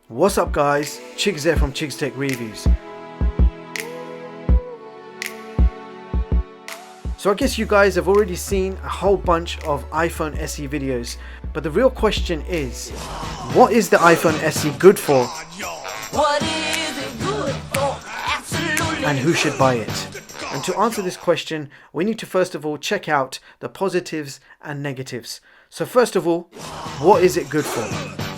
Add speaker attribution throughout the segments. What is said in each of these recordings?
Speaker 1: What's up guys, Chigs here from Chigs Tech Reviews. So I guess you guys have already seen a whole bunch of iPhone SE videos, but the real question is, what is the iPhone SE good for?
Speaker 2: What is it good for? Absolutely.
Speaker 1: And who should buy it? And to answer this question, we need to first of all check out the positives and negatives. So first of all, what is it good for?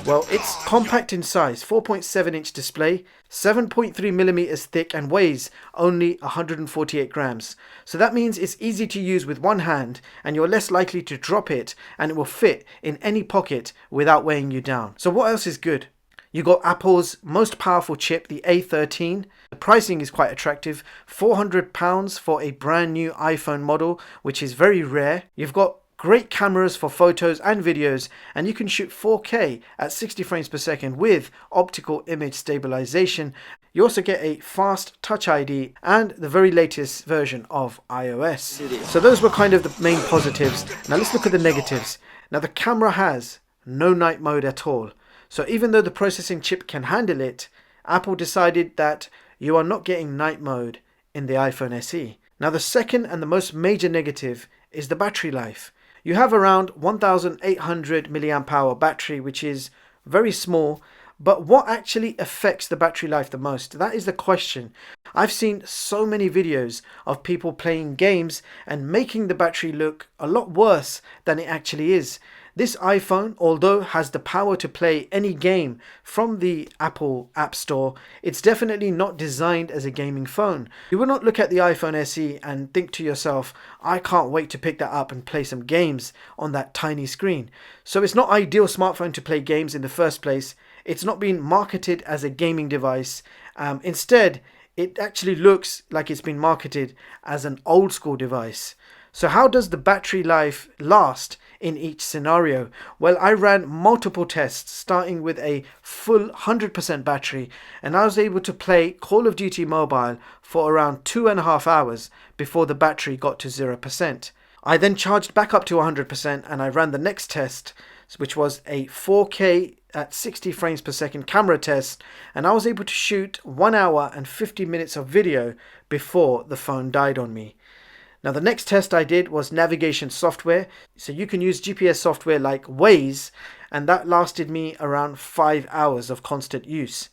Speaker 1: Well, it's compact in size, 4.7-inch display, 7.3 millimeters thick and weighs only 148 grams. So that means it's easy to use with one hand and you're less likely to drop it, and it will fit in any pocket without weighing you down. So what else is good? You got Apple's most powerful chip, the A13. The pricing is quite attractive, £400 for a brand new iPhone model, which is very rare. You've got great cameras for photos and videos, and you can shoot 4K at 60 frames per second with optical image stabilization. You also get a fast Touch ID and the very latest version of iOS. So those were kind of the main positives. Now let's look at the negatives. Now the camera has no night mode at all. So even though the processing chip can handle it, Apple decided that you are not getting night mode in the iPhone SE. Now the second and the most major negative is the battery life. You have around 1800 milliamp hour battery, which is very small, but what actually affects the battery life the most? That is the question. I've seen so many videos of people playing games and making the battery look a lot worse than it actually is. This iPhone, although has the power to play any game from the Apple App Store, it's definitely not designed as a gaming phone. You will not look at the iPhone SE and think to yourself, I can't wait to pick that up and play some games on that tiny screen. So it's not ideal smartphone to play games in the first place. It's not been marketed as a gaming device. Instead, it actually looks like it's been marketed as an old school device. So how does the battery life last in each scenario? Well, I ran multiple tests starting with a full 100% battery, and I was able to play Call of Duty Mobile for around 2.5 hours before the battery got to 0%. I then charged back up to 100% and I ran the next test, which was a 4K at 60 frames per second camera test, and I was able to shoot 1 hour and 50 minutes of video before the phone died on me. Now the next test I did was navigation software. So you can use GPS software like Waze, and that lasted me around 5 hours of constant use.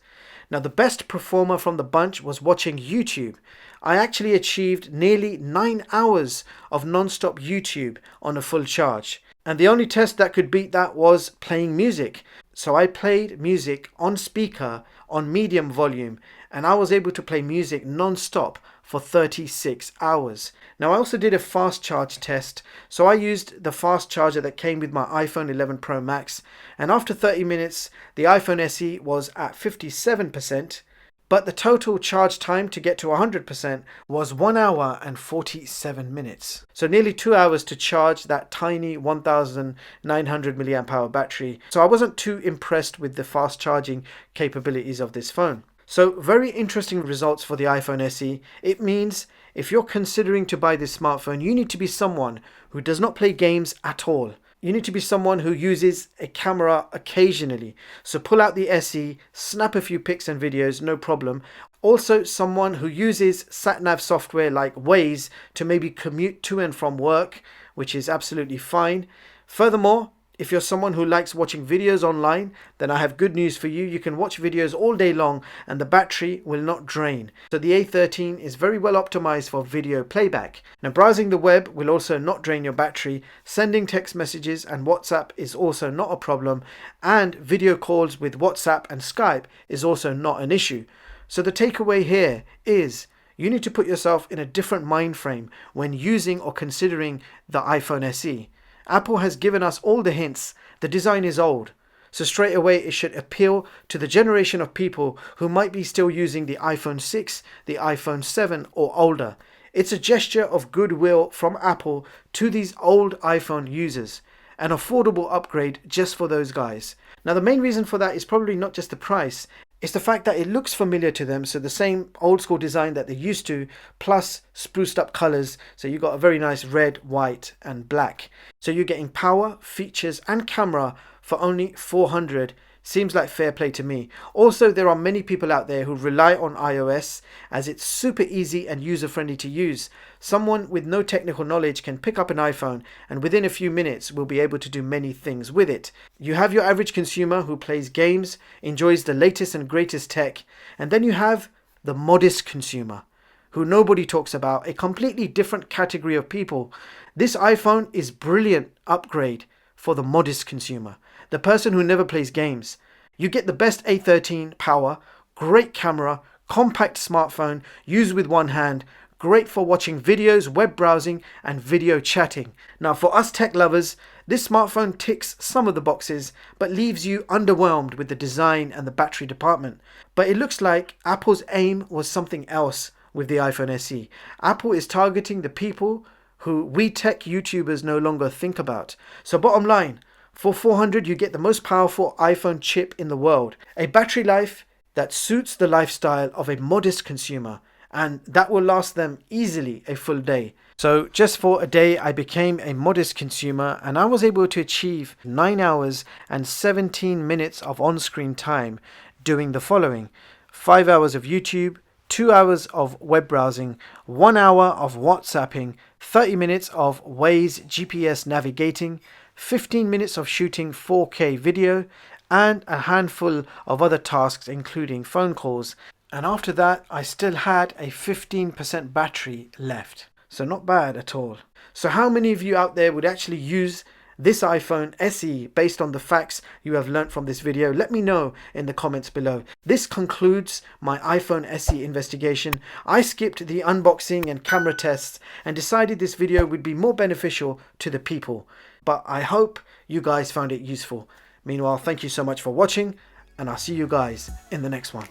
Speaker 1: Now the best performer from the bunch was watching YouTube. I actually achieved nearly 9 hours of non-stop YouTube on a full charge. And the only test that could beat that was playing music. So I played music on speaker on medium volume, and I was able to play music non-stop for 36 hours. Now I also did a fast charge test. So I used the fast charger that came with my iPhone 11 Pro Max, and after 30 minutes the iPhone SE was at 57%, but the total charge time to get to 100% was 1 hour and 47 minutes. So nearly 2 hours to charge that tiny 1900 milliamp hour battery. So I wasn't too impressed with the fast charging capabilities of this phone. So very interesting results for the iPhone SE. It means if you're considering to buy this smartphone, you need to be someone who does not play games at all. You need to be someone who uses a camera occasionally. So pull out the SE, snap a few pics and videos, no problem. Also someone who uses sat-nav software like Waze to maybe commute to and from work, which is absolutely fine. Furthermore, if you're someone who likes watching videos online, then I have good news for you. You can watch videos all day long and the battery will not drain. So the A13 is very well optimized for video playback. Now browsing the web will also not drain your battery. Sending text messages and WhatsApp is also not a problem. And video calls with WhatsApp and Skype is also not an issue. So the takeaway here is you need to put yourself in a different mind frame when using or considering the iPhone SE. Apple has given us all the hints. The design is old, so straight away it should appeal to the generation of people who might be still using the iPhone 6, the iPhone 7 or older. It's a gesture of goodwill from Apple to these old iPhone users. An affordable upgrade just for those guys. Now the main reason for that is probably not just the price. It's the fact that it looks familiar to them, so the same old school design that they're used to, plus spruced up colors. So you got a very nice red, white and black. So you're getting power, features and camera for only $460. Seems like fair play to me. Also, there are many people out there who rely on iOS as it's super easy and user-friendly to use. Someone with no technical knowledge can pick up an iPhone and within a few minutes will be able to do many things with it. You have your average consumer who plays games, enjoys the latest and greatest tech, and then you have the modest consumer who nobody talks about, a completely different category of people. This iPhone is brilliant upgrade for the modest consumer, the person who never plays games. You get the best A13 power, great camera, compact smartphone, used with one hand, great for watching videos, web browsing and video chatting. Now for us tech lovers, this smartphone ticks some of the boxes but leaves you underwhelmed with the design and the battery department. But it looks like Apple's aim was something else with the iPhone SE. Apple is targeting the people who we tech YouTubers no longer think about. So bottom line, for $400 you get the most powerful iPhone chip in the world, a battery life that suits the lifestyle of a modest consumer, and that will last them easily a full day. So just for a day I became a modest consumer and I was able to achieve 9 hours and 17 minutes of on-screen time doing the following: 5 hours of YouTube, 2 hours of web browsing, 1 hour of WhatsApping, 30 minutes of Waze GPS navigating, 15 minutes of shooting 4K video, and a handful of other tasks including phone calls. And after that I still had a 15% battery left. So not bad at all. So how many of you out there would actually use this iPhone SE based on the facts you have learnt from this video? Let me know in the comments below. This concludes my iPhone SE investigation. I skipped the unboxing and camera tests and decided this video would be more beneficial to the people. But I hope you guys found it useful. Meanwhile, thank you so much for watching and I'll see you guys in the next one.